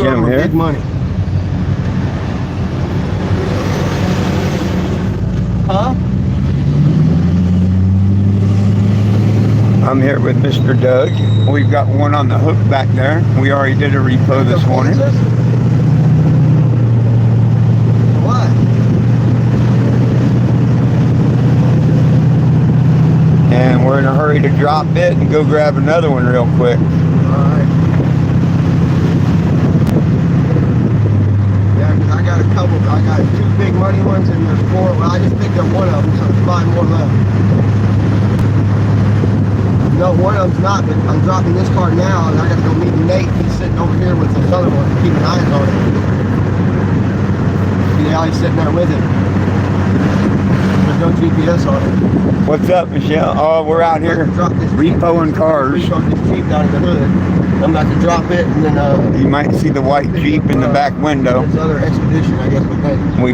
get them here. Big money. Huh? I'm here with Mr. Doug. We've got one on the hook back there. We already did a repo this morning. What? And we're in a hurry to drop it and go grab another one real quick. Alright. Yeah, because I got a couple. I got 2 big money ones and there's 4. Well, I just picked up one of them, so there's 5 more left. No, one of them's not, but I'm dropping this car now and I got to go meet Nate. He's sitting over here with this other one, keeping eyes on it. See how he's sitting there with it. There's no GPS on it. What's up, Michelle? Oh, we're out here repoing cars. This Jeep down in the hood. I'm about to drop it and then you might see the white Jeep in the back window. This other Expedition, I guess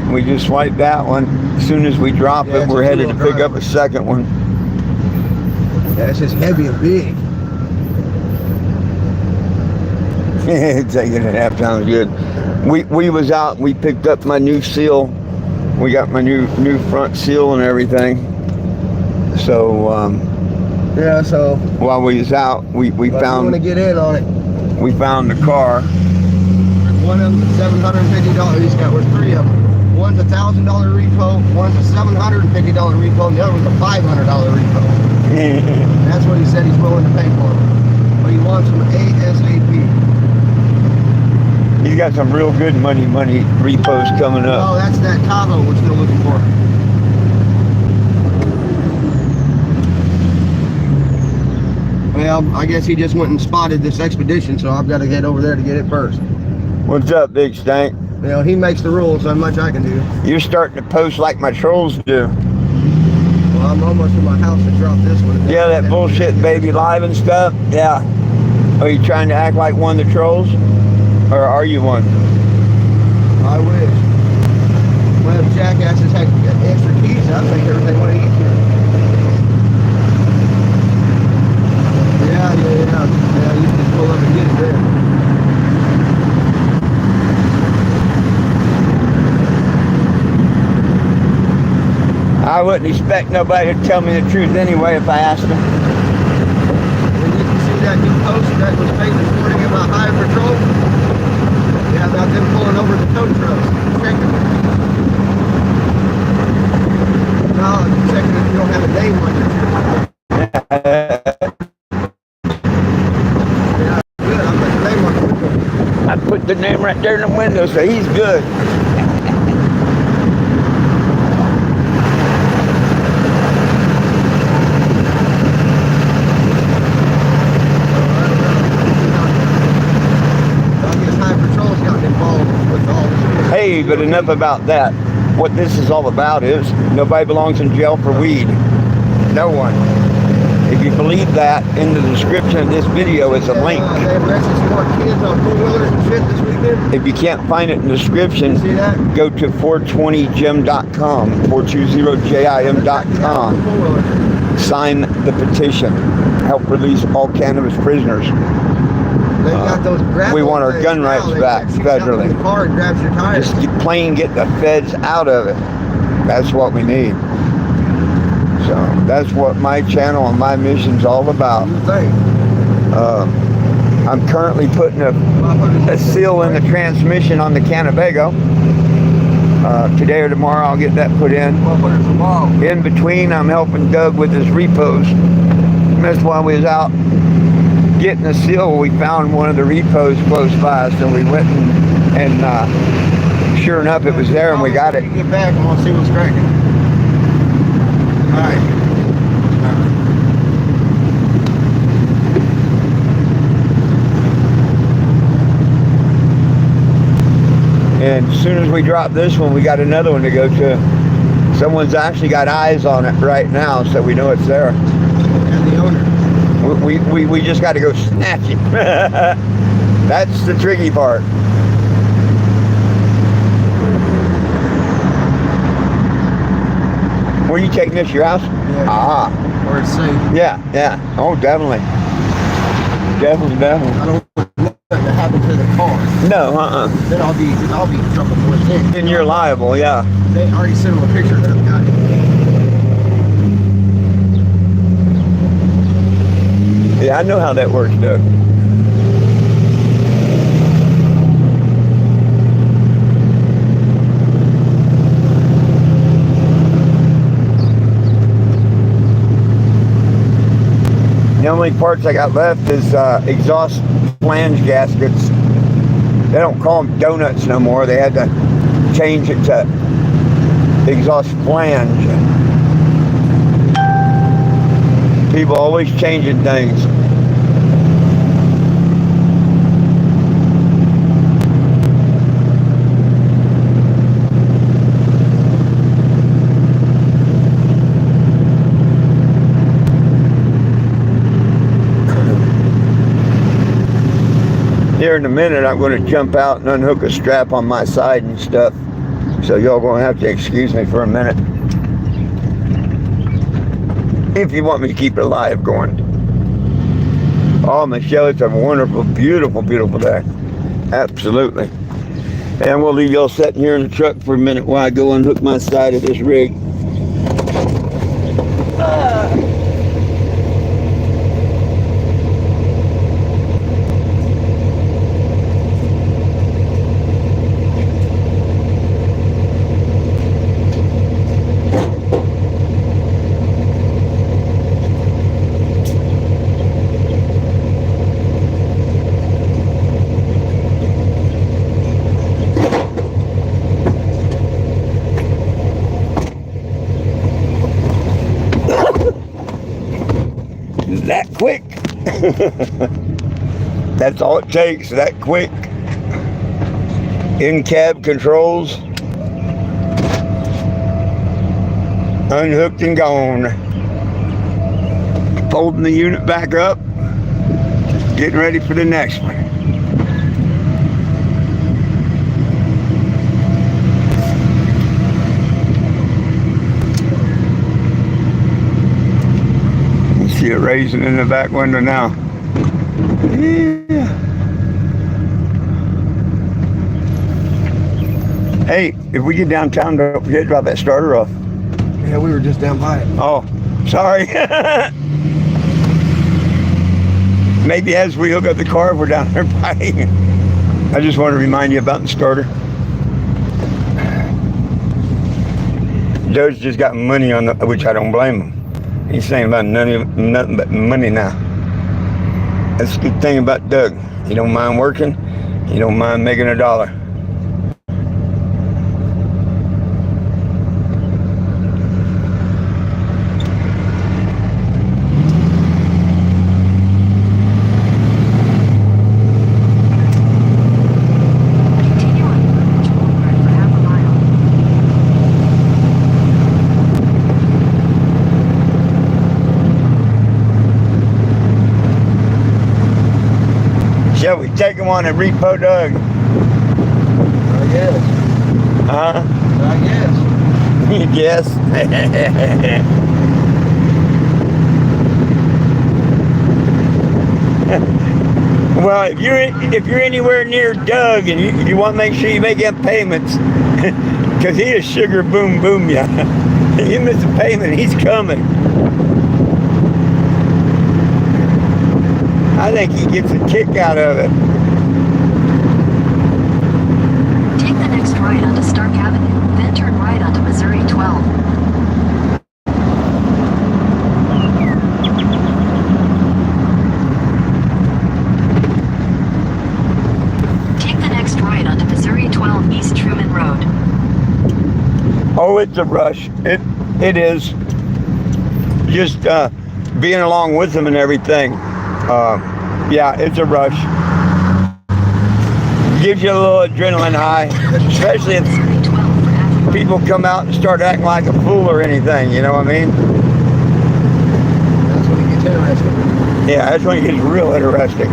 we just swiped that one. As soon as we drop it, we're headed to pick up a second one. Yeah, it's just heavy and big. Taking it half sounds good. We was out. We picked up my new seal. We got my new front seal and everything. So yeah. So while we was out, we found. Want to get in on it? We found the car. One of them $750. He's got 3 of them. One's $1,000 repo. One's a $750 repo. And the other one's a $500 repo. That's what he said he's willing to pay for them. But he wants them ASAP. He's got some real good money repos coming up. Oh, that's that Tahoe we're still looking for. Well, I guess he just went and spotted this Expedition, so I've got to head over there to get it first. What's up, Big Stank? You know, he makes the rules, so much I can do. You're starting to post like my trolls do. Well, I'm almost to my house to drop this one. Yeah, that bullshit baby live and stuff. Yeah. Are you trying to act like one of the trolls? Or are you one? I wish. Well, if jackasses had extra keys, I'd make everything way easier. Yeah, you can just pull up and get it there. I wouldn't expect nobody to tell me the truth anyway if I asked them. And you can see that new post that was made this morning in my highway patrol. Yeah, about them pulling over the tow trucks. Checking it. No, I'm checking if you don't have a name on your truck. Yeah, good. I put the name on the window. I put the name right there in the window, so he's good. Hey, but enough about that. What this is all about is nobody belongs in jail for weed. No one. If you believe that, in the description of this video is a link. They arrested some more kids on 4-wheelers and shit this weekend. If you can't find it in the description, go to 420jim.com, 420jim.com. Sign the petition. Help release all cannabis prisoners. We want our gun rights back federally. Just plain get the feds out of it. That's what we need. So that's what my channel and my mission's all about. I'm currently putting a seal in the transmission on the Cannebago. Today or tomorrow I'll get that put in. In between, I'm helping Doug with his repos. That's why we was out getting a seal. We found one of the repos close by, so we went and sure enough it was there and we got it. Get back and we'll see what's cracking. Alright. And as soon as we drop this one, we got another one to go to. Someone's actually got eyes on it right now, so we know it's there. And the owner. We just got to go snatch it. That's the tricky part. Where are you taking this? Your house? Yeah. Ah. Where it's safe. Yeah. Oh, definitely. Definitely. I don't want nothing to happen to the car. car. No, Then I'll be trouble for it then. Then you're liable, yeah. They already sent him a picture of that guy. Yeah, I know how that works, Doug. The only parts I got left is exhaust flange gaskets. They don't call them donuts no more. They had to change it to exhaust flange. People always changing things. Here in a minute, I'm going to jump out and unhook a strap on my side and stuff. So y'all going to have to excuse me for a minute. If you want me to keep it alive going. Oh, Michelle, it's a wonderful, beautiful, beautiful day. Absolutely. And we'll leave y'all sitting here in the truck for a minute while I go unhook my side of this rig. That quick. That's all it takes, that quick. In-cab controls. Unhooked and gone. Folding the unit back up. Getting ready for the next one. See it raising in the back window now. Yeah. Hey, if we get downtown, don't forget to drop that starter off. Yeah, we were just down by it. Oh, sorry. Maybe as we hook up the car, if we're down there buying. I just want to remind you about the starter. Doge just got money on the, which I don't blame him. He's saying about nothing but money now. That's the good thing about Doug. He don't mind working. He don't mind making a dollar. Shall we take him on a repo, Doug? I guess. Huh? I guess. Yes. Well, if you're anywhere near Doug and you want to make sure you make up payments, because he'll sugar boom boom ya. You miss a payment, he's coming. I think he gets a kick out of it. Take the next right onto Stark Avenue, then turn right onto Missouri 12. Take the next right onto Missouri 12 East Truman Road. Oh, it's a rush. It is. Just being along with them and everything. Yeah, it's a rush. Gives you a little adrenaline high, especially if people come out and start acting like a fool or anything, you know what I mean? That's when it gets interesting. Yeah, that's when it gets real interesting.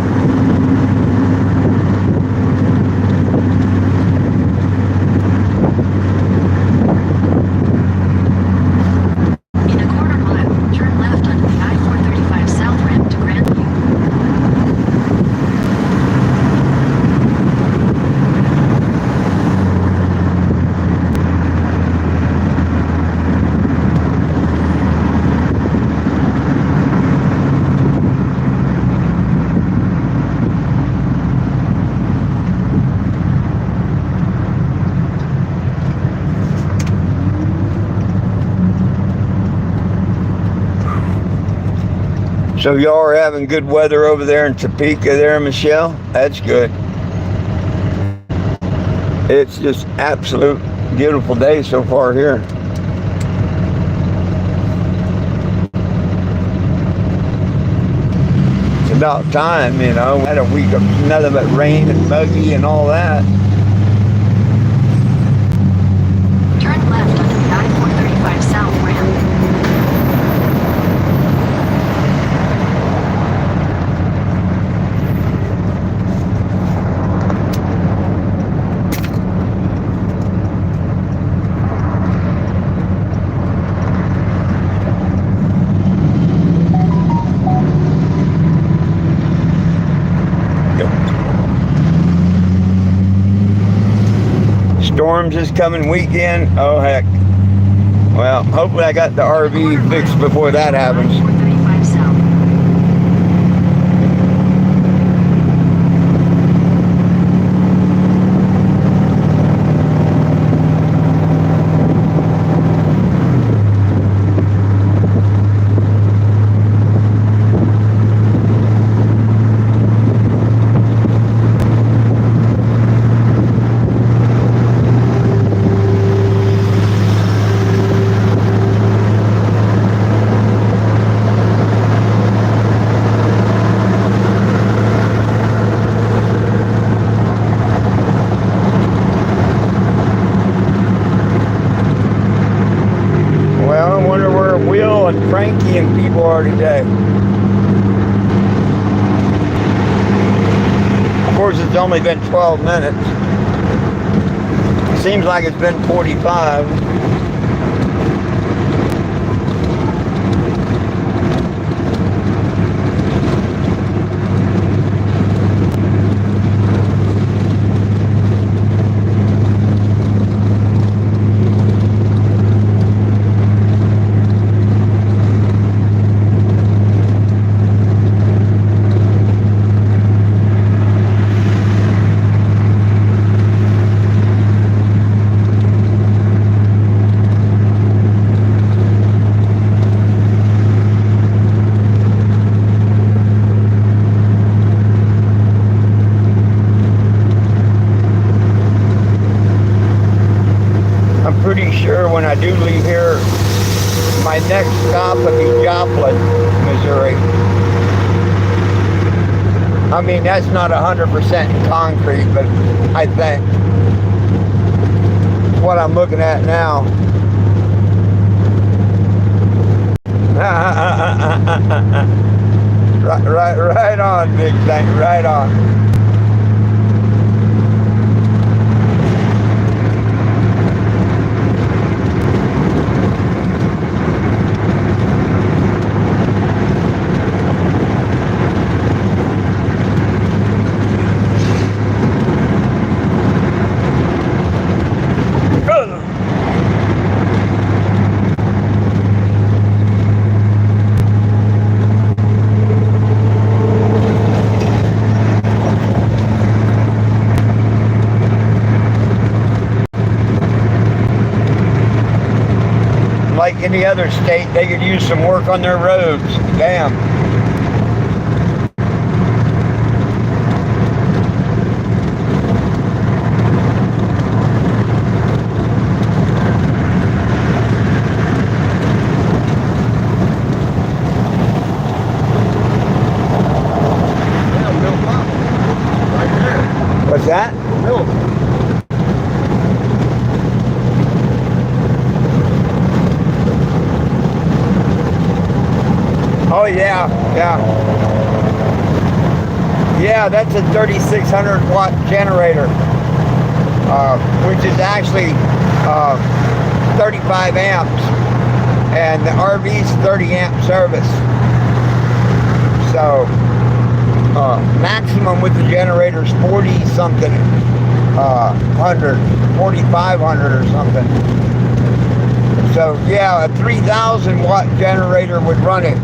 In a quarter mile, turn left onto the I-435 South ramp to Grandview. So y'all are having good weather over there in Topeka there, Michelle? That's good. It's just absolute beautiful day so far here. It's about time, you know. We had a week of nothing but rain and muggy and all that. Turn left onto the I-435 South ramp. Storms this coming weekend. Oh heck. Well, hopefully I got the RV fixed before that happens. I-435 South. Well, I wonder where Will and Frankie and people are today. Of course, it's only been 12 minutes. Seems like it's been 45. I'm pretty sure when I do leave here, my next stop will be Joplin, Missouri. I mean, that's not 100% concrete, but I think what I'm looking at now. Right on, big thing, right on. Like any other state, they could use some work on their roads. Damn. What's that? Milk. Oh yeah, yeah. Yeah, that's a 3,600 watt generator, which is actually 35 amps, and the RV's 30 amp service. So maximum with the generator is 40 something, 4,500 or something. So yeah, a 3,000 watt generator would run it.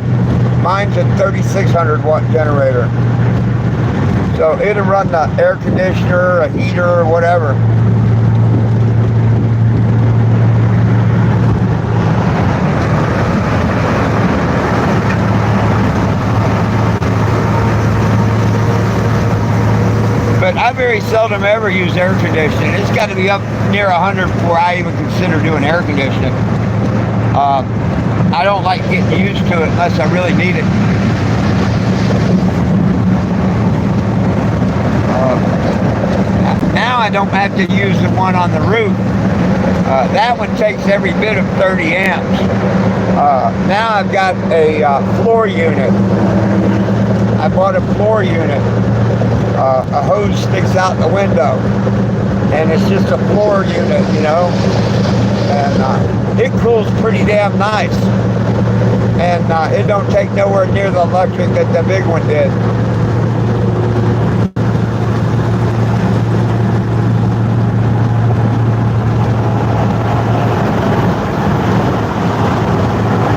Mine's a 3,600 watt generator. So it'll run the air conditioner, a heater, or whatever. very seldom ever use air conditioning. It's got to be up near 100 before I even consider doing air conditioning. I don't like getting used to it unless I really need it. Now I don't have to use the one on the roof. That one takes every bit of 30 amps. Now I've got a floor unit. I bought a floor unit. A hose sticks out the window, and it's just a floor unit, you know, and it cools pretty damn nice, and it don't take nowhere near the electric that the big one did.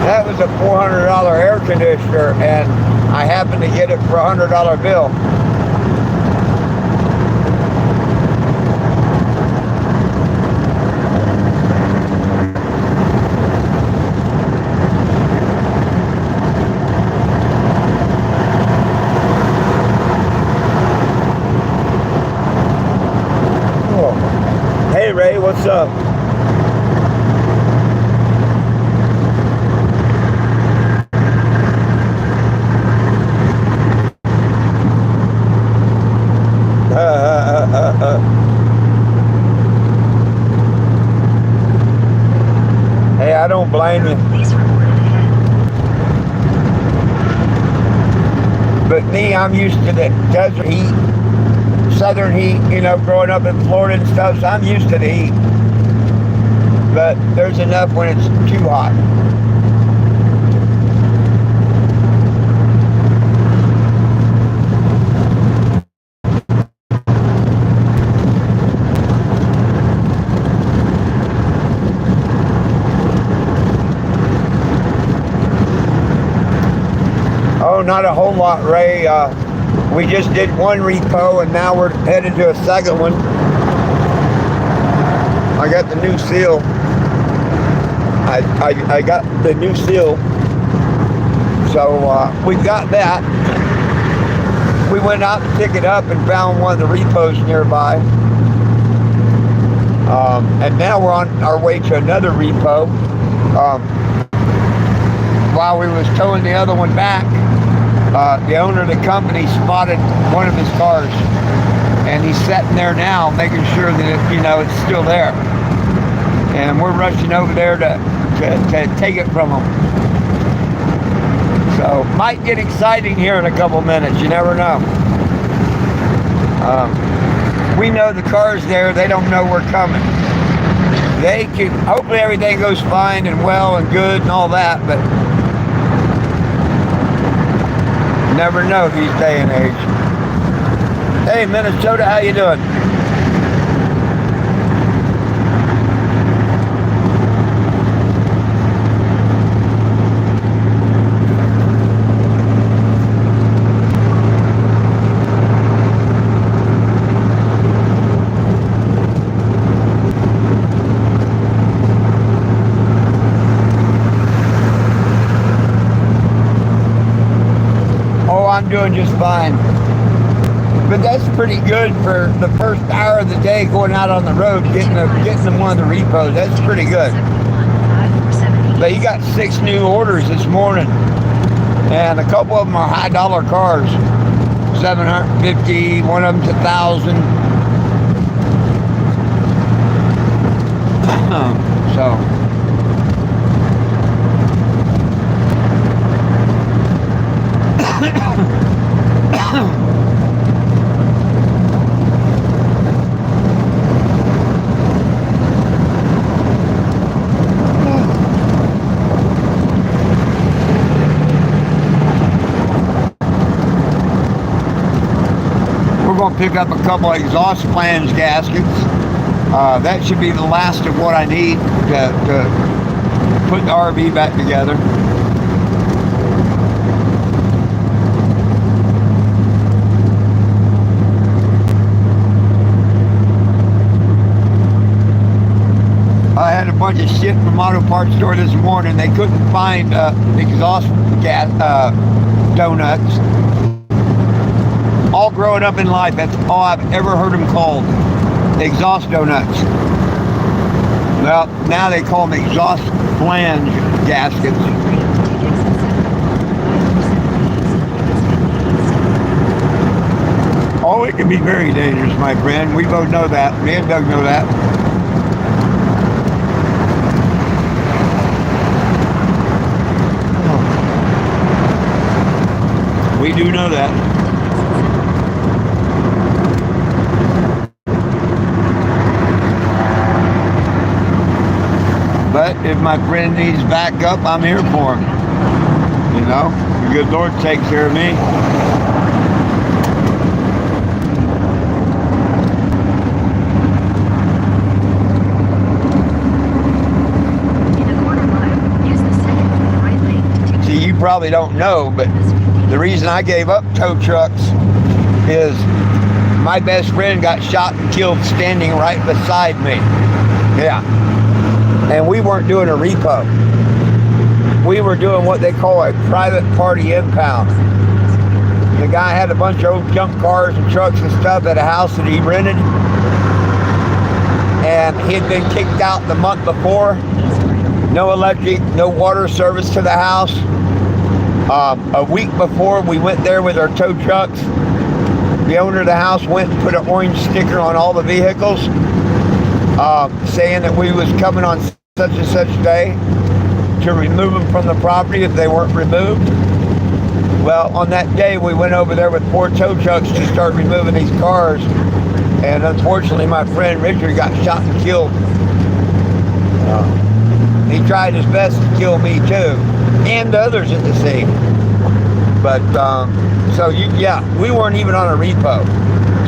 That was a $400 air conditioner, and I happened to get it for a $100 bill. Hey Ray, what's up? Hey, I don't blame you. But me, I'm used to the desert heat, southern heat, you know, growing up in Florida and stuff, so I'm used to the heat. But there's enough when it's too hot. Oh, not a whole lot, Ray. We just did one repo, and now we're headed to a second one. I got the new seal. I got the new seal. So we got that. We went out to pick it up and found one of the repos nearby. And now we're on our way to another repo. While we was towing the other one back, the owner of the company spotted one of his cars, and he's sitting there now making sure that it, you know, it's still there, and we're rushing over there to take it from him. So might get exciting here in a couple minutes, you never know. We know the car's there, they don't know we're coming. They can, hopefully everything goes fine and well and good and all that, but never know these day and age. Hey Minnesota, how you doing? I'm doing just fine, but that's pretty good for the first hour of the day going out on the road, getting them one of the repos. That's pretty good. But you got 6 new orders this morning, and a couple of them are high dollar cars, $750, one of them's $1,000. So. We're going to pick up a couple of exhaust flange gaskets. That should be the last of what I need to put the RV back together. I had a bunch of shit from auto parts store this morning. They couldn't find exhaust gas donuts. all growing up in life, that's all I've ever heard them called. Exhaust donuts. Well, now they call them exhaust flange gaskets. Oh, it can be very dangerous, my friend. We both know that. Me and Doug know that. We do know that. But if my friend needs backup, I'm here for him. You know, the good Lord takes care of me. See, you probably don't know, but the reason I gave up tow trucks is my best friend got shot and killed standing right beside me. Yeah. And we weren't doing a repo. We were doing what they call a private party impound. The guy had a bunch of old junk cars and trucks and stuff at a house that he rented. And he had been kicked out the month before. No electric, no water service to the house. A week before, we went there with our tow trucks. The owner of the house went and put an orange sticker on all the vehicles, saying that we was coming on such and such day to remove them from the property if they weren't removed. Well, on that day, we went over there with 4 tow trucks to start removing these cars, and unfortunately, my friend Richard got shot and killed. He tried his best to kill me too, and the others at the scene. But so yeah, we weren't even on a repo.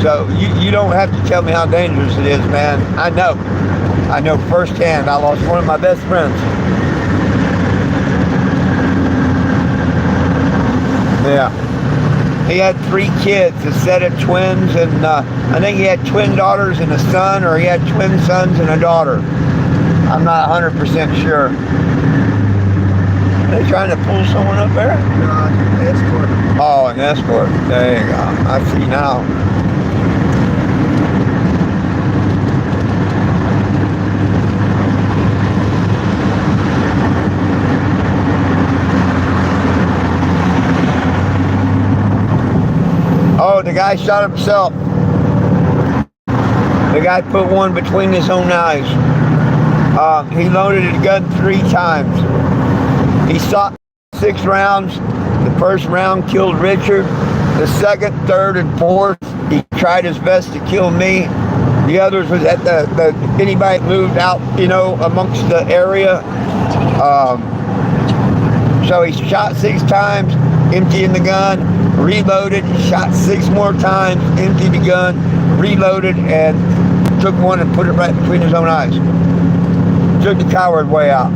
So you don't have to tell me how dangerous it is, man. I know firsthand. I lost one of my best friends. Yeah, he had 3 kids, a set of twins, and I think he had twin daughters and a son, or he had twin sons and a daughter. I'm not 100% sure. Are they trying to pull someone up there? No, an escort. Oh, an escort. There you go. I see now. Oh, the guy shot himself. The guy put one between his own eyes. He loaded his gun 3 times. He shot 6 rounds. The first round killed Richard. The second, third, and fourth, he tried his best to kill me. The others was at anybody moved out, you know, amongst the area. So he shot 6 times, emptying the gun, reloaded, shot 6 more times, emptied the gun, reloaded, and took one and put it right between his own eyes. Took the coward way out.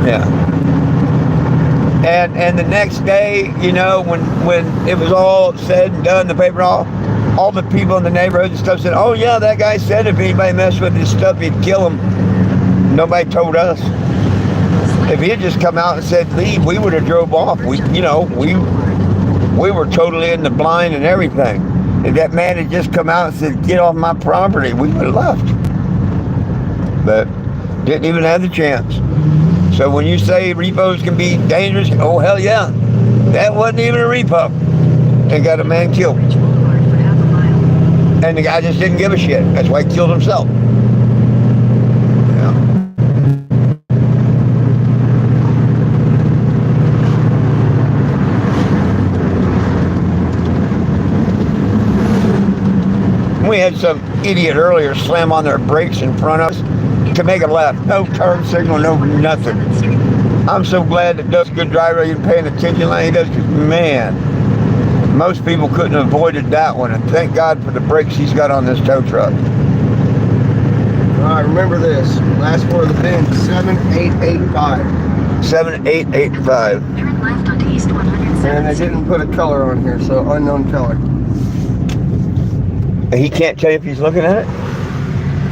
Yeah. And the next day, you know, when it was all said and done, the paper, all the people in the neighborhood and stuff said, oh yeah, that guy said if anybody messed with his stuff, he'd kill him. Nobody told us. If he had just come out and said leave, we would have drove off. We were totally in the blind and everything. If that man had just come out and said, get off my property, we would have left. But didn't even have the chance. So when you say repos can be dangerous, oh hell yeah. That wasn't even a repo. They got a man killed. And the guy just didn't give a shit. That's why he killed himself. Yeah. We had some idiot earlier slam on their brakes in front of us to make a left. No turn signal, no nothing. I'm so glad that Doug's a good driver. He's paying attention like he does, because man, most people couldn't have avoided that one. And thank God for the brakes he's got on this tow truck. All right, remember this. Last 4 of the VIN, 7885. 7885. Turn left onto East 107. And they didn't put a color on here, so unknown color. He can't tell you if he's looking at it?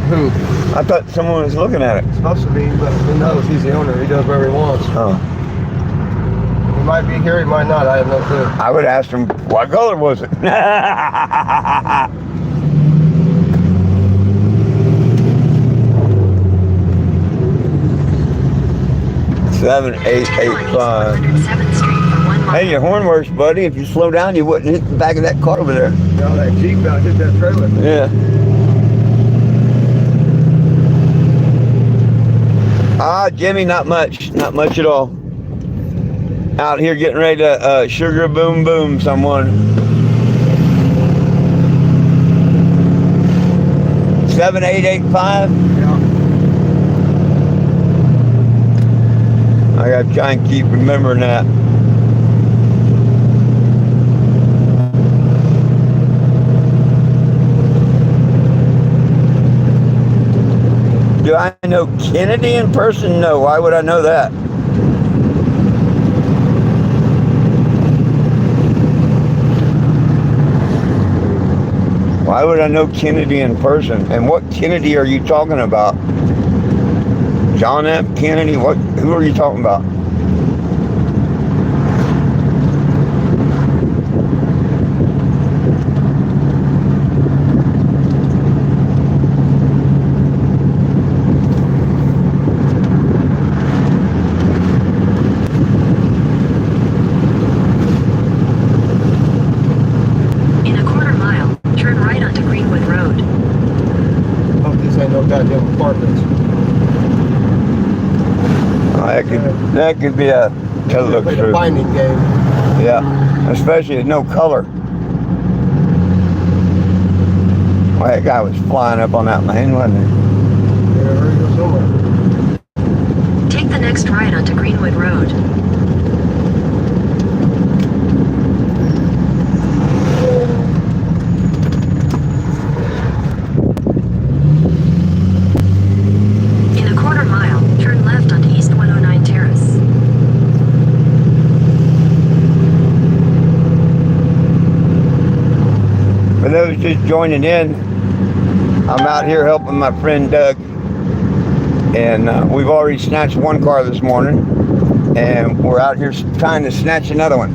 Who? I thought someone was looking at it. It's supposed to be, but who knows? He's the owner. He does whatever he wants. Oh. might be here, he might not. I have no clue. I would ask him, what color was it? 7885. 7th Street for 1 mile. Hey, your horn works, buddy. If you slow down, you wouldn't hit the back of that car over there. No, that Jeep about hit that trailer. Yeah. Jimmy, not much. Not much at all. Out here getting ready to sugar boom boom someone. 7885. Yeah. I gotta try and keep remembering that. Do I know Kennedy in person? No. Why would I know that? Why would I know Kennedy in person? And what Kennedy are you talking about? John F. Kennedy? Who are you talking about? In a quarter mile, turn right onto Greenwood Road. Hope this ain't no goddamn apartments. That could be a look Play the through. finding game. Yeah, especially with no color. Well, that guy was flying up on that lane, wasn't he? Yeah, hurry, go somewhere. Take the next right onto Greenwood Road. In a quarter mile, turn left onto East 109 Terrace. For those just joining in, I'm out here helping my friend Doug, and we've already snatched one car this morning, and we're out here trying to snatch another one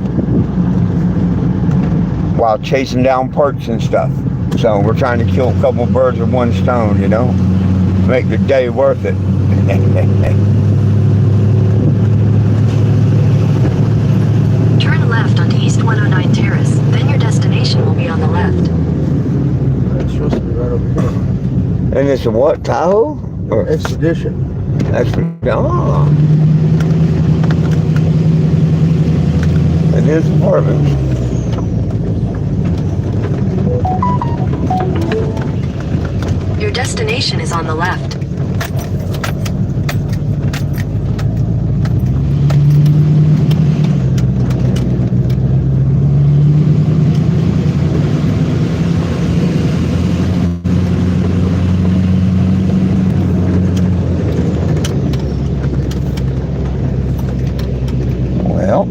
while chasing down parts and stuff. So we're trying to kill a couple birds with one stone, you know, make the day worth it. Turn left onto East 109 Terrace, then your destination will be on the left. It's supposed to be right over here. And it's a what, Tahoe? Or Expedition. oh. And his apartment. Your destination is on the left. Well,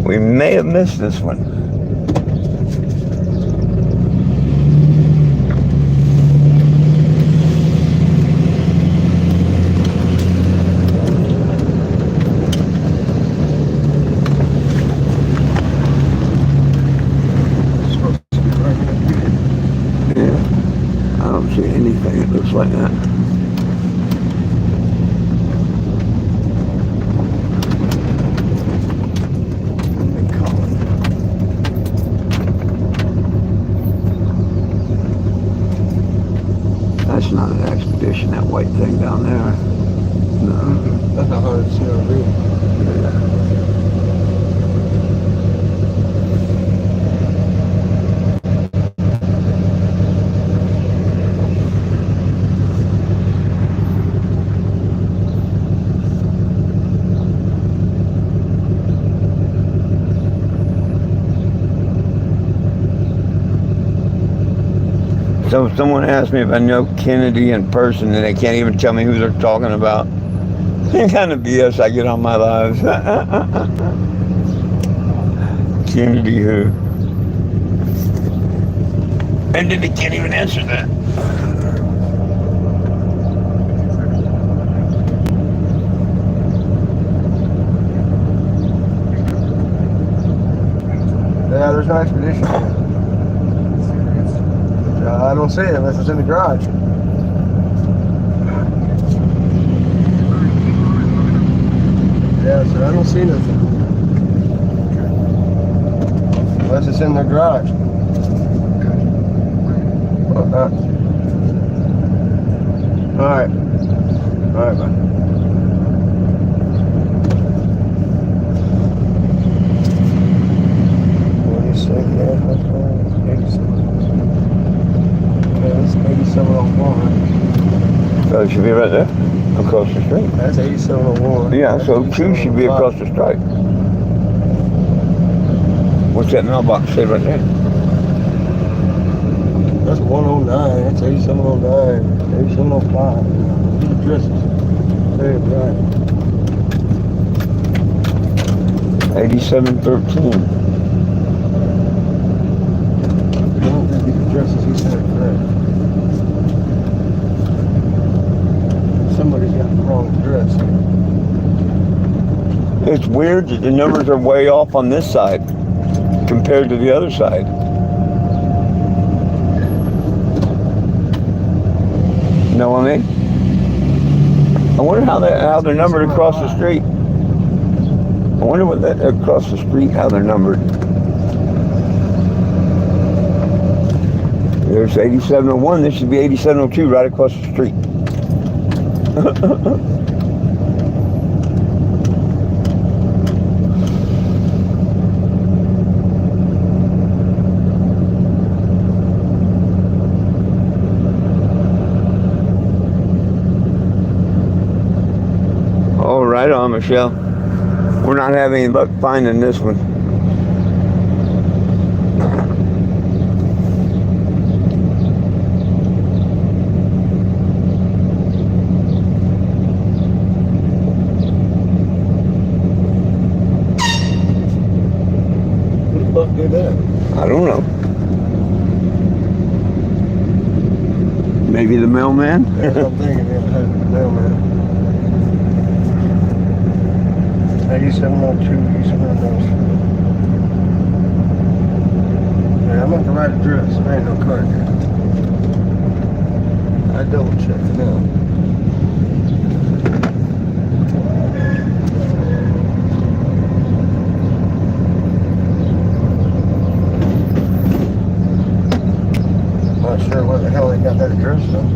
we may have missed this one. It's supposed to be right here. Yeah, I don't see anything that looks like that. Big column. That's not an expedition, that white thing down there. No. That's not hard to see on real. So if someone asks me if I know Kennedy in person and they can't even tell me who they're talking about, what kind of BS I get on my lives. Kennedy who? And then they can't even answer that. Yeah, there's no expedition. I don't see it unless it's in the garage. Yeah, so I don't see nothing. Unless it's in the garage. Alright. Alright, bye. What do you say? Yeah, that's right. 87. Yeah, that's 8701. So it should be right there, across the street. That's 8701. Yeah, so 2 should be across the street. What's that mailbox say right there? That's 109. That's 8709. 8705. These addresses. Very right. 8713. I don't think these addresses he said are correct. Somebody's got the wrong address. It's weird that the numbers are way off on this side compared to the other side. Know what I mean? I wonder how they're numbered across the street. I wonder what that across the street how they're numbered. There's 8701. This should be 8702 right across the street. All right on, Michelle. We're not having any luck finding this one. Who the fuck did that? I don't know. Maybe the mailman? That's what I'm thinking. Yeah, that's the mailman. 8702, 8702. Yeah, I'm at the right address. There ain't no car here. I double check it now. Not sure where the hell they got that address from.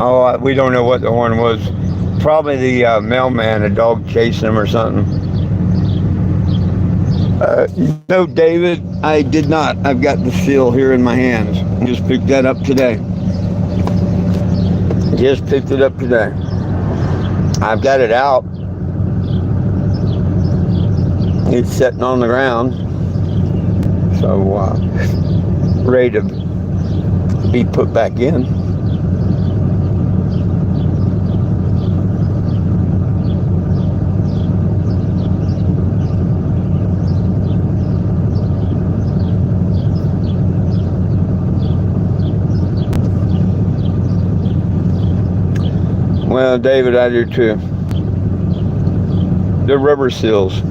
Oh, we don't know what the horn was. Probably the mailman, a dog chasing him or something. No, David, I did not. I've got the seal here in my hands. Just picked that up today. Just picked it up today. I've got it out. It's sitting on the ground. So, ready to be put back in. Well, David, I do too. They're rubber seals.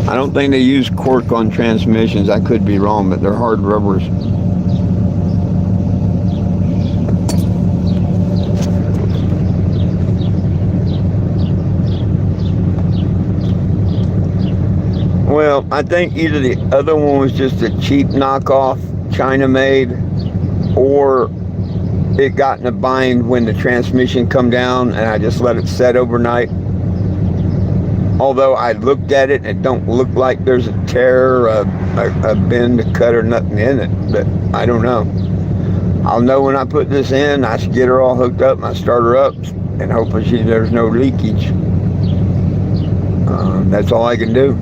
I don't think they use cork on transmissions. I could be wrong, but they're hard rubbers. Well, I think either the other one was just a cheap knockoff, China-made, or it got in a bind when the transmission come down and I just let it set overnight. Although I looked at it and it don't look like there's a tear, a bend, a cut, or nothing in it, but I don't know. I'll know when I put this in. I get her all hooked up and I start her up and hopefully there's no leakage. That's all I can do.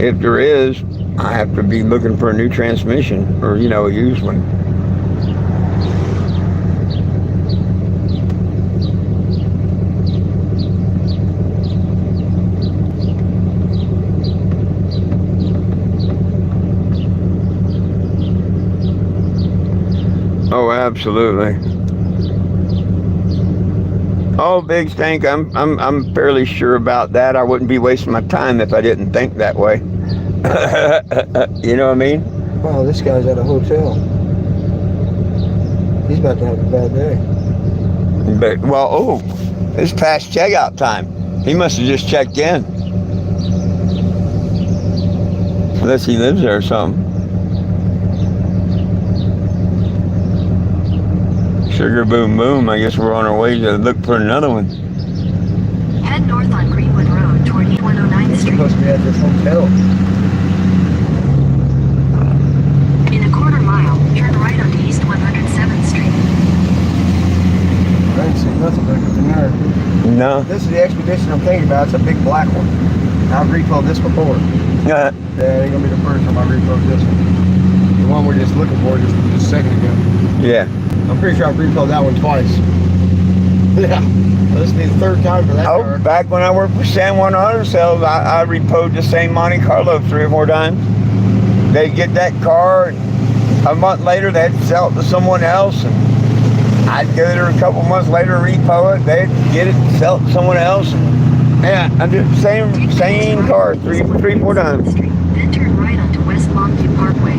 If there is, I have to be looking for a new transmission or, a used one. Oh, absolutely. Oh, Big Stank, I'm fairly sure about that. I wouldn't be wasting my time if I didn't think that way. You know what I mean? Oh, this guy's at a hotel. He's about to have a bad day. But, it's past checkout time. He must have just checked in. Unless he lives there or something. Sugar boom boom, I guess we're on our way to look for another one. Head north on Greenwood Road toward East 109th He's Street. supposed to be at this hotel. In a quarter mile, turn right onto East 107th Street. I didn't see nothing back up in there. No. This is the Expedition I'm thinking about. It's a big black one. I've repoed this before. Yeah, it ain't gonna be the first time I repoed this one. The one we're just looking for just a second ago. Yeah. I'm pretty sure I've repoed that one twice. Yeah. This will be the third time for that car. Back when I worked for San Juan Auto Sales, I repoed the same Monte Carlo 3 or 4 times. They'd get that car, and a month later they'd sell it to someone else, and I'd go there a couple months later, repo it, they'd get it and sell it to someone else. Yeah, I did the same car 3, 4 times. Then turn right onto West Longview Parkway.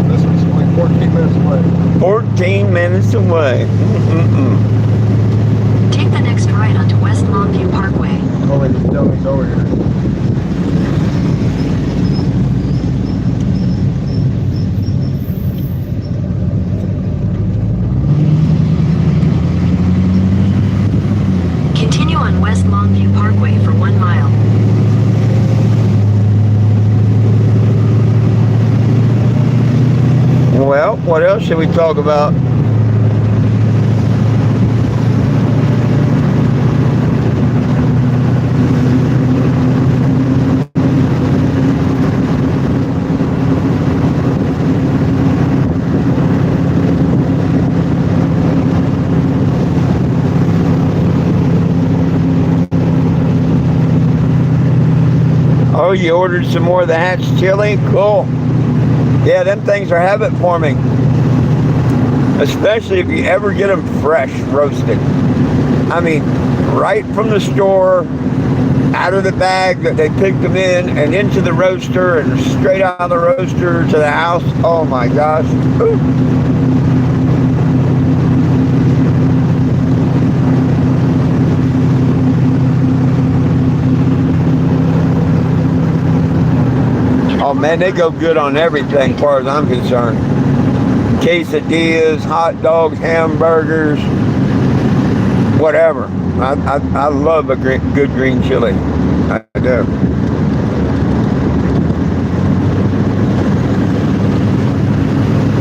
This one's only 14 minutes away. 14 minutes away. Take the next right onto West Longview Parkway. Oh, they just tell me it's over here. Continue on West Longview Parkway for 1 mile. Well, what else should we talk about? Oh, you ordered some more of the Hatch chili? Cool. Yeah, them things are habit forming. Especially if you ever get them fresh roasted. I mean, right from the store, out of the bag that they picked them in, and into the roaster, and straight out of the roaster to the house. Oh my gosh. Ooh. Oh man, they go good on everything as far as I'm concerned. Quesadillas, hot dogs, hamburgers, whatever. I love a good green chili. I do.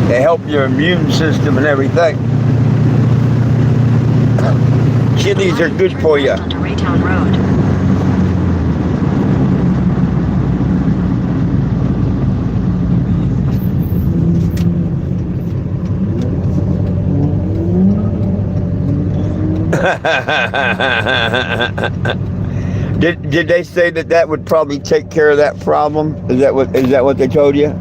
They help your immune system and everything. Chilies are good for you. Onto Raytown Road. Did they say that would probably take care of that problem? Is that what they told you?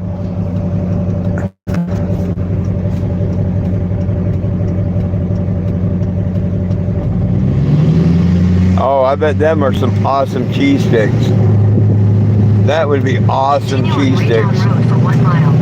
Oh, I bet them are some awesome cheese sticks. That would be awesome cheese Continue on sticks. Raytown Road for 1 mile.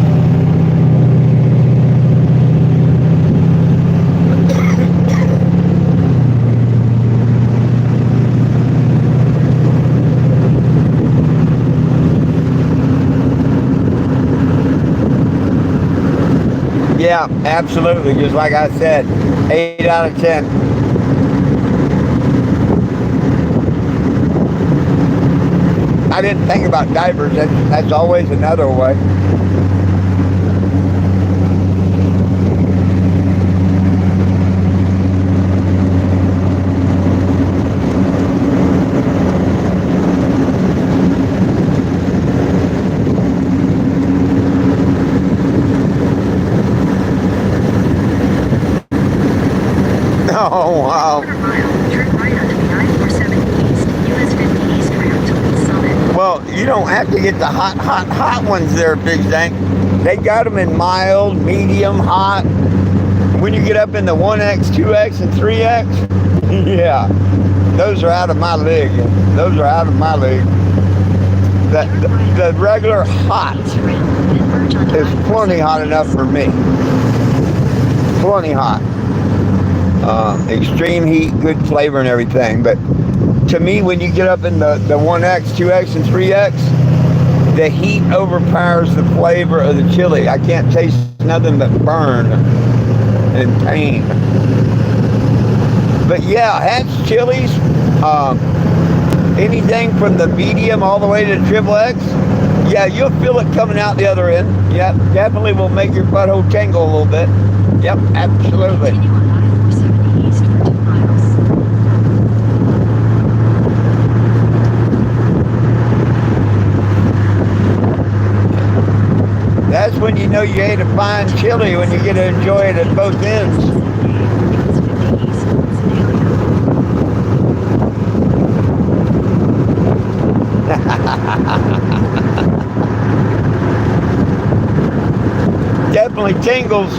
Yeah, absolutely. Just like I said, 8 out of 10. I didn't think about diapers. That's always another way. Oh, wow. Quarter mile, turn right onto the I-470 East, US 50 East ramp to Lee Summit. Well, you don't have to get the hot ones there, Big Zank. They got them in mild, medium, hot. When you get up in the 1X, 2X, and 3X, yeah, those are out of my league. Those are out of my league. The regular hot is plenty hot enough for me. Plenty hot. Extreme heat, good flavor and everything. But to me, when you get up in the 1X, 2X, and 3X, the heat overpowers the flavor of the chili. I can't taste nothing but burn and pain. But yeah, Hatch chilies, anything from the medium all the way to triple X, yeah, you'll feel it coming out the other end. Yep, definitely will make your butthole tingle a little bit. Yep, absolutely. Continue on I-470 East for 2 miles. That's when you know you ate a fine chili, when you get to enjoy it at both ends. US 50 East, Definitely tingles.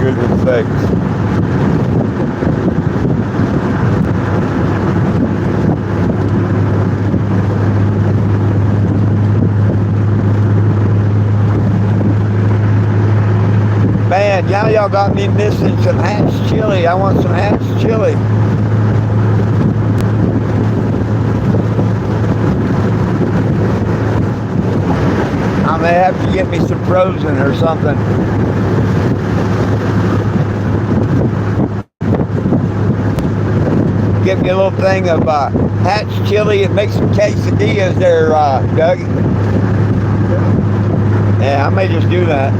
Goodness sakes. Man, now y'all got me missing some Hatch chili. I want some Hatch chili. I may have to get me some frozen or something. Get me a little thing of Hatch chili and make some quesadillas there, Doug. Yeah, I may just do that.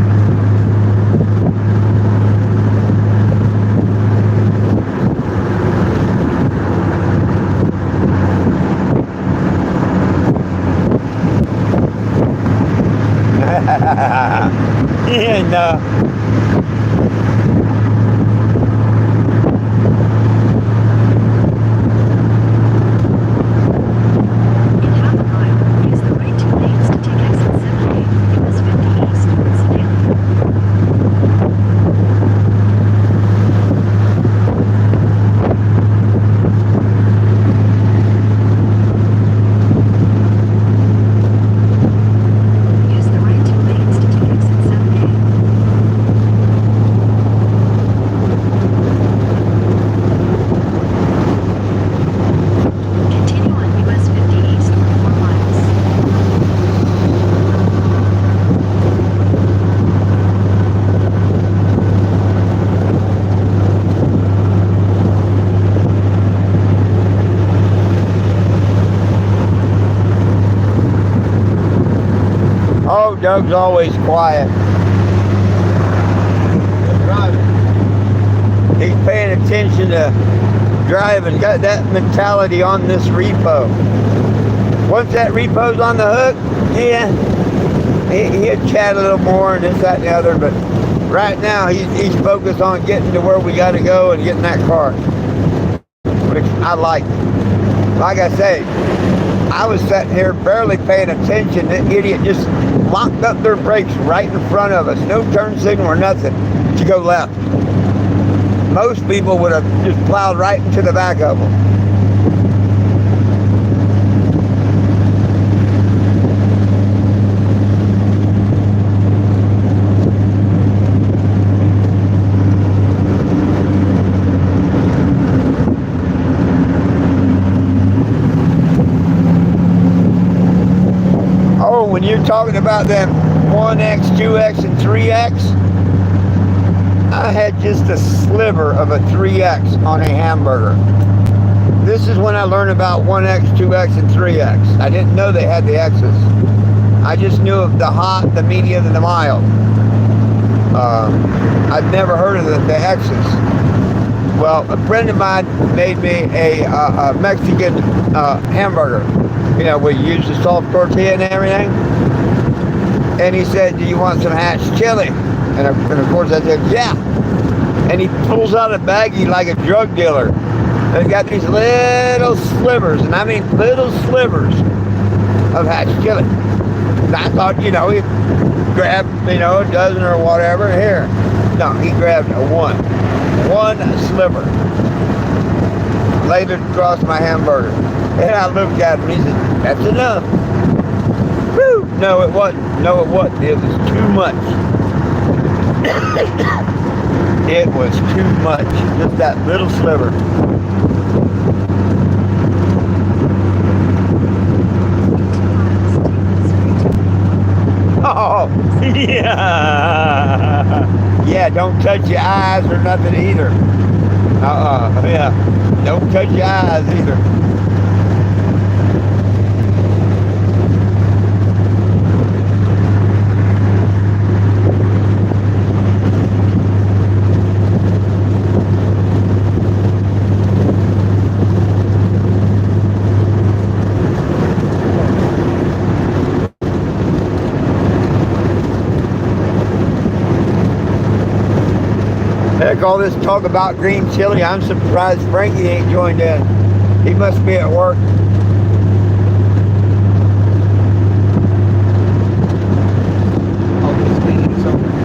And in half a mile, use the right 2 lanes to take exit 7A, US 50 East, Sedalia. Use the right 2 lanes to take exit 7A. Continue on US 50 East for 4 miles. oh, Doug's always quiet. Driving. He's paying attention to driving. Got that mentality on this repo. Once that repo's on the hook, yeah, he'll chat a little more and this, that, and the other. But right now, he's focused on getting to where we got to go and getting that car, which I like. Like I say, I was sitting here barely paying attention. That idiot just locked up their brakes right in front of us. No turn signal or nothing to go left. Most people would have just plowed right into the back of them. Oh, when you're talking about them 1X, 2X, and 3X, I had just a sliver of a 3X on a hamburger. This is when I learned about 1X, 2X, and 3X. I didn't know they had the X's. I just knew of the hot, the medium, and the mild. I'd never heard of the X's. Well, a friend of mine made me a Mexican hamburger. You know, we use the soft tortilla and everything. And he said, do you want some hatch chili? And of course I said, yeah. And he pulls out a baggie like a drug dealer. And it's got these little slivers, and I mean little slivers of hatch chili. And I thought, you know, he grabbed, you know, a dozen or whatever. Here. No, he grabbed one sliver. Laid it across my hamburger. And I looked at him and he said, that's enough. Woo! No, it wasn't. No, it wasn't. It was too much. It was too much. Just that little sliver. Oh, yeah. Yeah, don't touch your eyes or nothing either. Yeah. Don't touch your eyes either. Heck, all this talk about green chili, I'm surprised Frankie ain't joined in. He must be at work. Oh, he's cleaning something.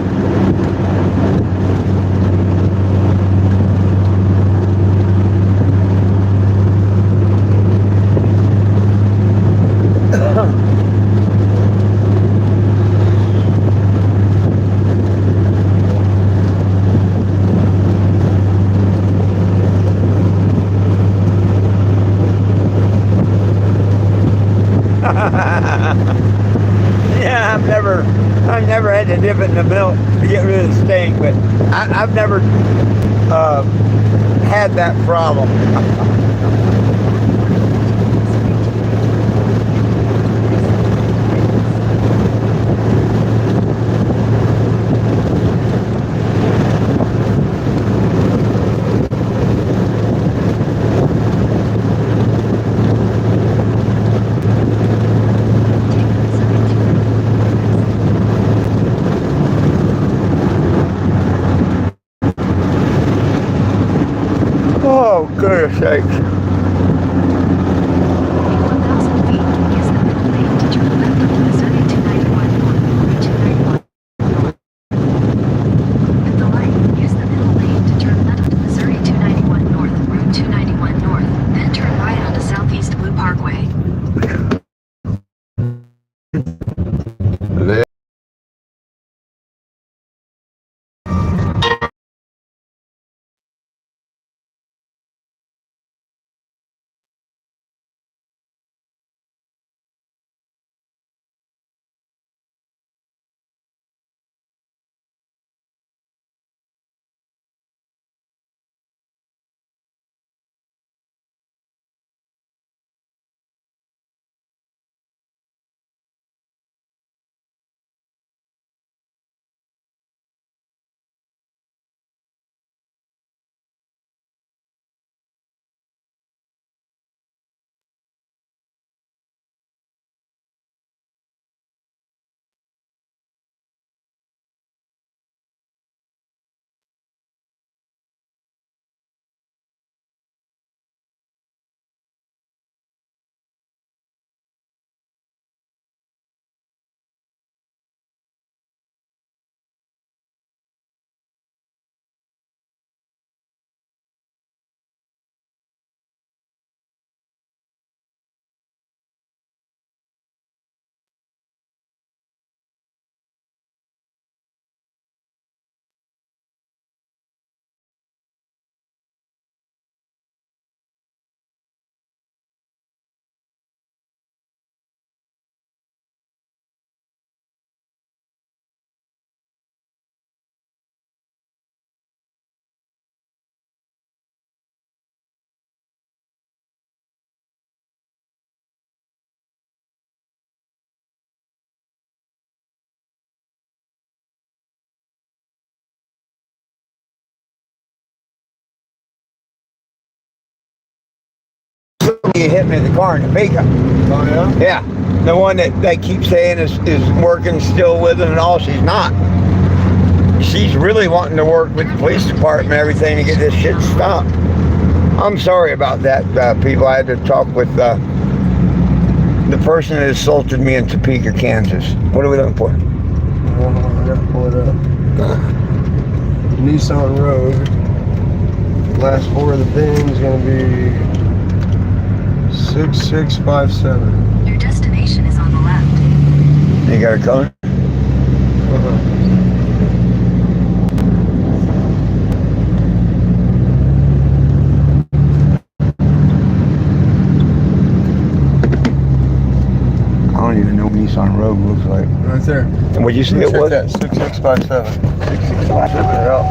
Yeah, I've never had to dip it in the milk to get rid of the stink, but I've never had that problem. Oh, goodness sakes. He hit me in the car in Topeka. Oh yeah? Yeah, the one that they keep saying is working still with it and all. She's not. She's really wanting to work with the police department and everything to get this shit stopped. I'm sorry about that, people. I had to talk with the person that assaulted me in Topeka, Kansas. What are we looking for? I gotta pull it up. Nissan Rogue. Last four of the VIN is gonna be 6657. Your destination is on the left. You got a color? I don't even know what Nissan Rogue looks like. Right there. And what'd you say it was? That 6657. 6657. Yeah.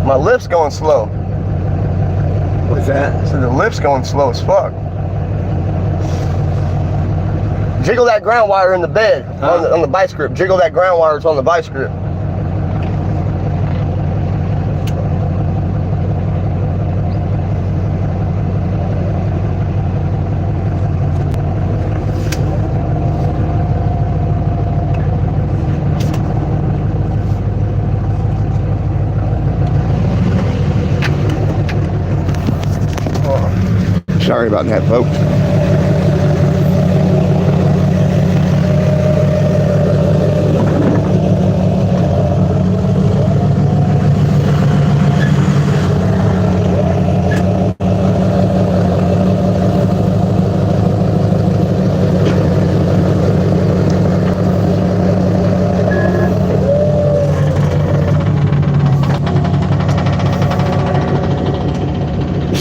My lift's going slow. What's that? So the lift's going slow as fuck. Jiggle that ground wire in the bed on the vice grip. Jiggle that ground wire that's on the vice grip. Sorry about that, folks.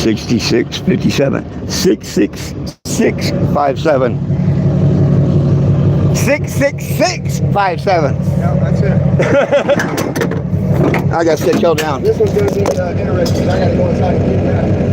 $66.57. 66657. 66657. Yeah, that's it. I gotta sit y'all down. This one's gonna be interesting. I gotta go inside and do that.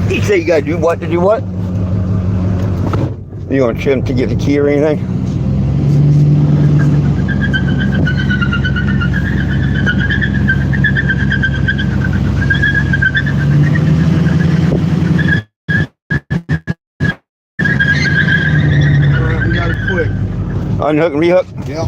You say you gotta do what to do what? You want him to get the key or anything? We got it quick. Unhook and rehook? Yeah.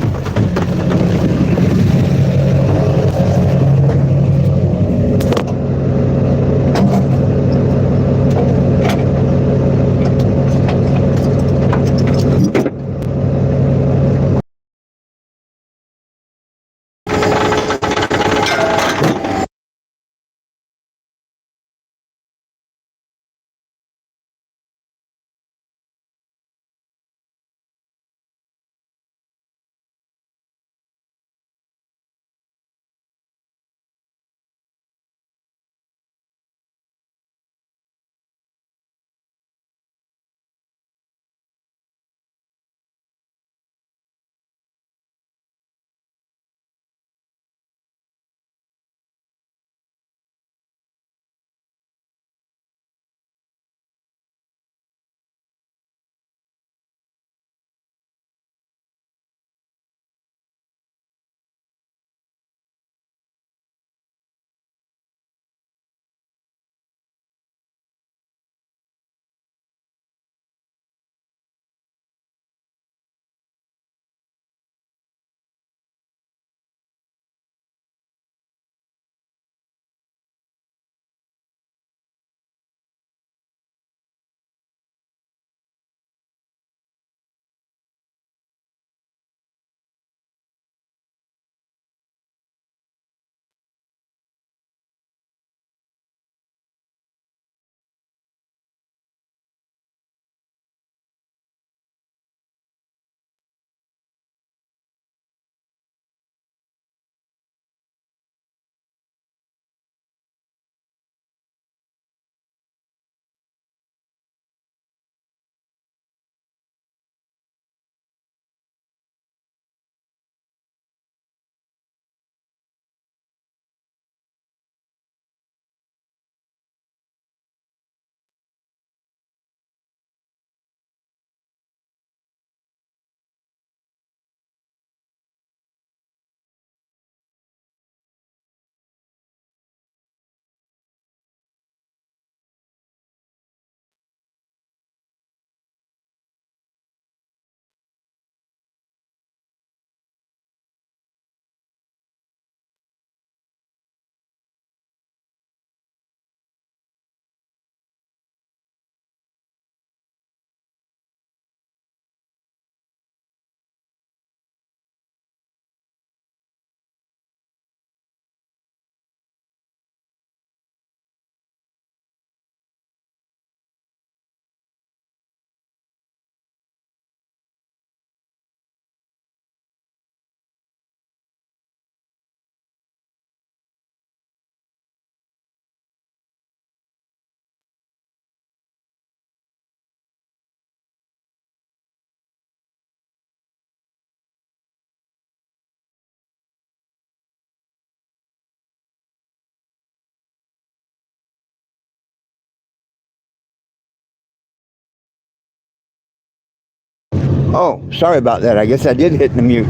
Oh, sorry about that. I guess I did hit the mute.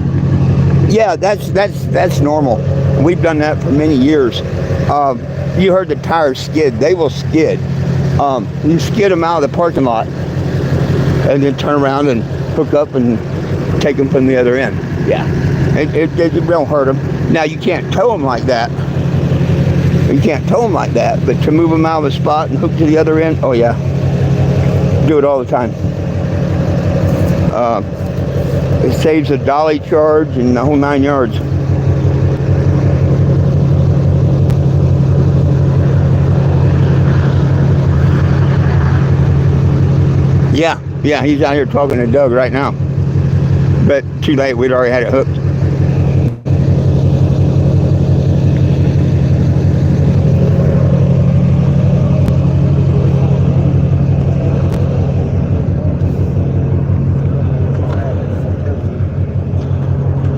Yeah, that's normal. We've done that for many years. You heard the tires skid. They will skid. You skid them out of the parking lot and then turn around and hook up and take them from the other end. Yeah, it don't hurt them. Now, you can't tow them like that. You can't tow them like that, but to move them out of a spot and hook to the other end, oh yeah. Do it all the time. It saves a dolly charge and the whole 9 yards. Yeah, he's out here talking to Doug right now. But too late, we'd already had it hooked.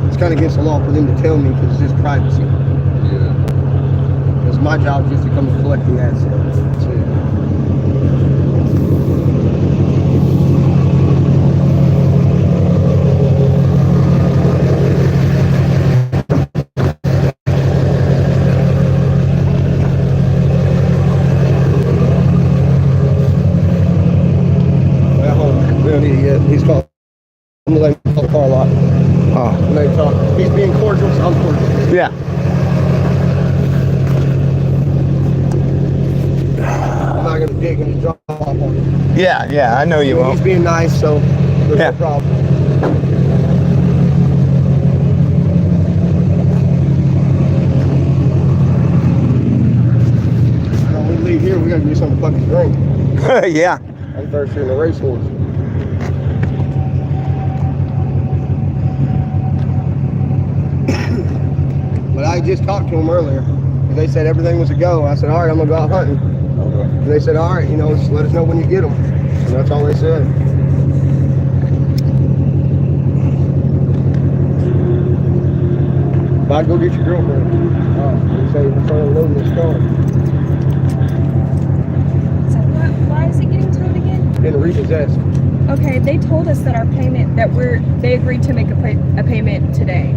It's kind of against the law for them to tell me because it's just privacy. Yeah. Because my job is just to come and collect the asset. That's it. He's called. I'm gonna let him call the car lot. Oh, Let him talk. He's being cordial, so I'm cordial. yeah. I'm not gonna dig and drop off on him. Yeah, I know you He's won't. being nice, so there's Yeah. no problem. I know we leave here, we gotta do something to fucking drink. Yeah. I'm thirsty in the racehorse. But I just talked to them earlier. They said everything was a go. I said, all right, I'm gonna go out hunting. And they said, all right, just let us know when you get them. And that's all they said. But I'd go get your girlfriend. They say we're trying to load this car. So why is it getting towed again? Getting repossessed. Okay, they told us that our payment, they agreed to make a payment today.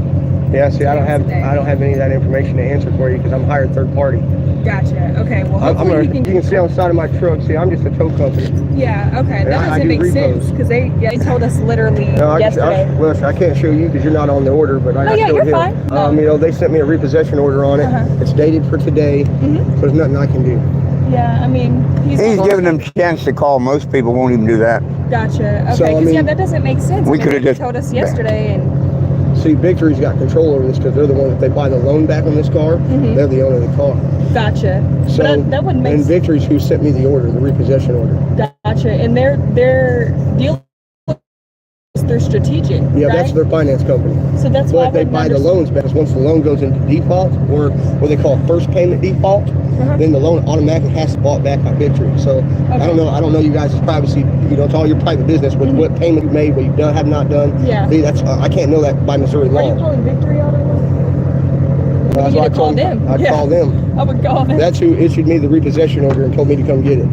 Yeah, see, I don't have any of that information to answer for you because I'm hired third party. Gotcha. Okay, well I'm hopefully you can see on the side of my truck. See, I'm just a tow company. Yeah, okay, that I doesn't do make repos. sense because they told us literally yesterday. Well, I can't show you because you're not on the order, but I Oh, got yeah, to show you're him. fine. No. They sent me a repossession order on it. It's dated for today, so there's nothing I can do. Yeah, I mean, He's giving them a chance to call. Most people won't even do that. Gotcha. Okay, So, I because mean, that doesn't make sense. we I mean, could've they just- told us yesterday, and See, Victory's got control over this because they're the one that they buy the loan back on this car. They're the owner of the car. gotcha. So But that wouldn't make and sense. Victory's who sent me the order, the repossession order. Gotcha. And their deal is they're strategic. Yeah, right? that's their finance company. So that's why I But they wouldn't buy the understand. loans back. Once the loan goes into default, or what they call first payment default, then the loan automatically has to be bought back by Victory. So I don't know you guys' privacy. It's all your private business with what payment you made, what you've done, have not done. Yeah. See, that's I can't know that by Missouri Are you law. calling Victory on it? That's You why I need to call told them. I'd Yeah. call them. I would call them. That's who issued me the repossession order and told me to come get it.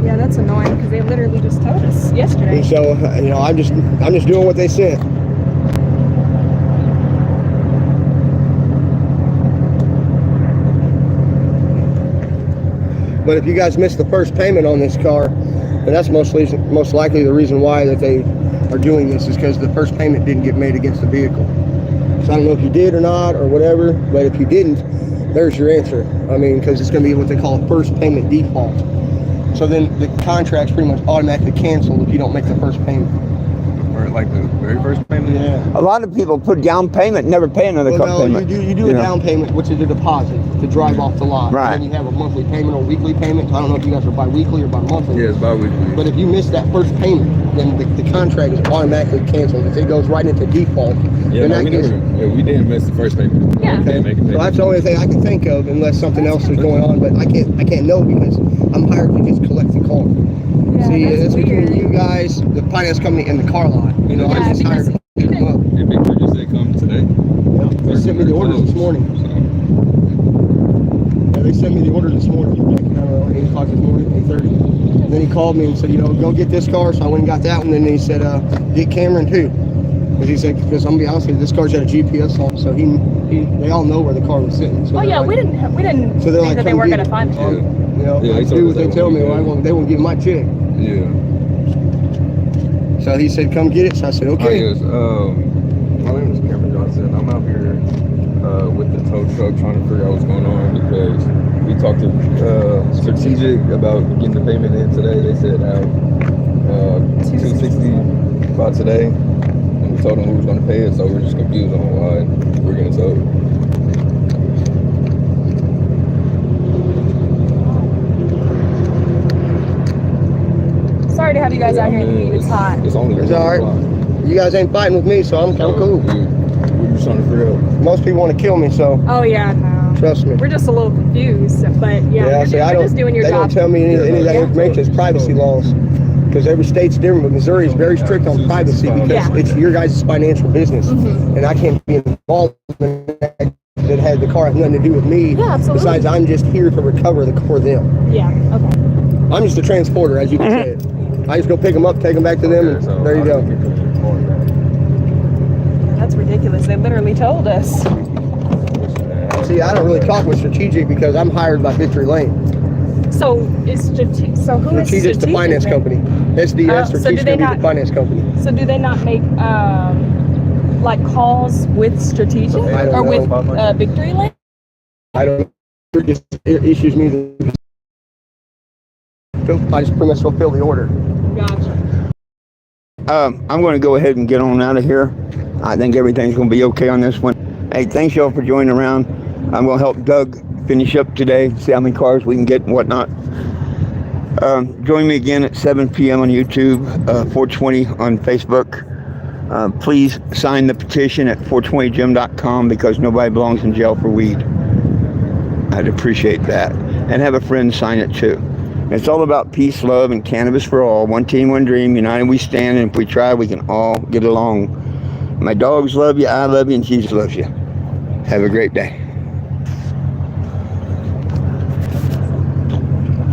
Yeah, that's annoying because they literally just told us yesterday. And so I'm just doing what they said. But if you guys missed the first payment on this car, then that's most likely the reason why that they are doing this is because the first payment didn't get made against the vehicle. So I don't know if you did or not or whatever, but if you didn't, there's your answer. I mean, because it's going to be what they call a first payment default. So then the contract's pretty much automatically canceled if you don't make the first payment. Or like the very first payment? Yeah. A lot of people put down payment, never pay another Well, car no, payment. you do a down payment, which is a deposit to drive off the lot. Right. And then you have a monthly payment or weekly payment. I don't know if you guys are bi-weekly or bi-monthly. Yeah, it's bi-weekly. But if you miss that first payment, then the contract is automatically canceled. If it goes right into default, Yeah, then no, that gets... we didn't miss the first payment. Yeah. We didn't make a So payment. that's the only thing I can think of, unless something else is going on. But I can't know because I'm hired to just collect the car. Yeah, See, that's it's between weird. you guys, the finance company, and the car lot. I'm Yeah, just hired to because pick them up. And Victor just said come today. They sent me the orders this morning. Yeah, they sent me the order this morning. Like, I don't know, 8 o'clock this morning, 8:30. Then he called me and said, go get this car. So I went and got that one. And then he said, get Cameron too. Because he said, because I'm gonna be honest with you, this car's got a GPS on, so they all know where the car was sitting. So Oh yeah, we didn't so they're think like, that they "Come weren't get gonna find it. Yeah, I he told do us what they that tell when me. we Well, they won't give my check. Yeah. So he said, come get it. So I said, Hi okay. guys. My name is Cameron Johnson. I'm out here with the tow truck trying to figure out what's going on because we talked to Strategic about getting the payment in today. They said $260 by today, and we told them who was going to pay it. So we're just confused on why we're getting towed. Sorry to have you guys out here in the heat. It's hot. It's only It's all right. 1 o'clock. You guys ain't fighting with me, so I'm cool. We're just trying to figure out. Most people want to kill me, so Oh yeah, no. trust me. We're just a little confused, but yeah, see, you're just doing your they job. don't tell me any of that Yeah. information. It's privacy laws. Because every state's different, but Missouri is very strict on privacy because Yeah. it's your guys' financial business. And I can't be involved in that. That had the car has nothing to do with me. Yeah, absolutely. Besides, I'm just here to recover for them. Yeah. Okay. I'm just a transporter, as you can say it. I just go pick them up, take them back to them, and there you go. That's ridiculous. They literally told us. See, I don't really talk with Strategic because I'm hired by Victory Lane. So who is Strategic's the finance then? company. SDS, So do Strategic they is the not- finance company. So do they not make like calls with Strategic I don't or with know. Victory Lane? I don't know. It just issues me I just pretty much fulfill the order. Gotcha. I'm going to go ahead and get on out of here. I think everything's going to be okay on this one. Hey, thanks y'all for joining around. I'm going to help Doug finish up today, see how many cars we can get and whatnot. Join me again at 7 p.m. on YouTube, 420 on Facebook. Please sign the petition at 420gym.com because nobody belongs in jail for weed. I'd appreciate that. And have a friend sign it too. It's all about peace, love, and cannabis for all. One team, one dream. United we stand, and if we try, we can all get along. My dogs love you, I love you, and Jesus loves you. Have a great day.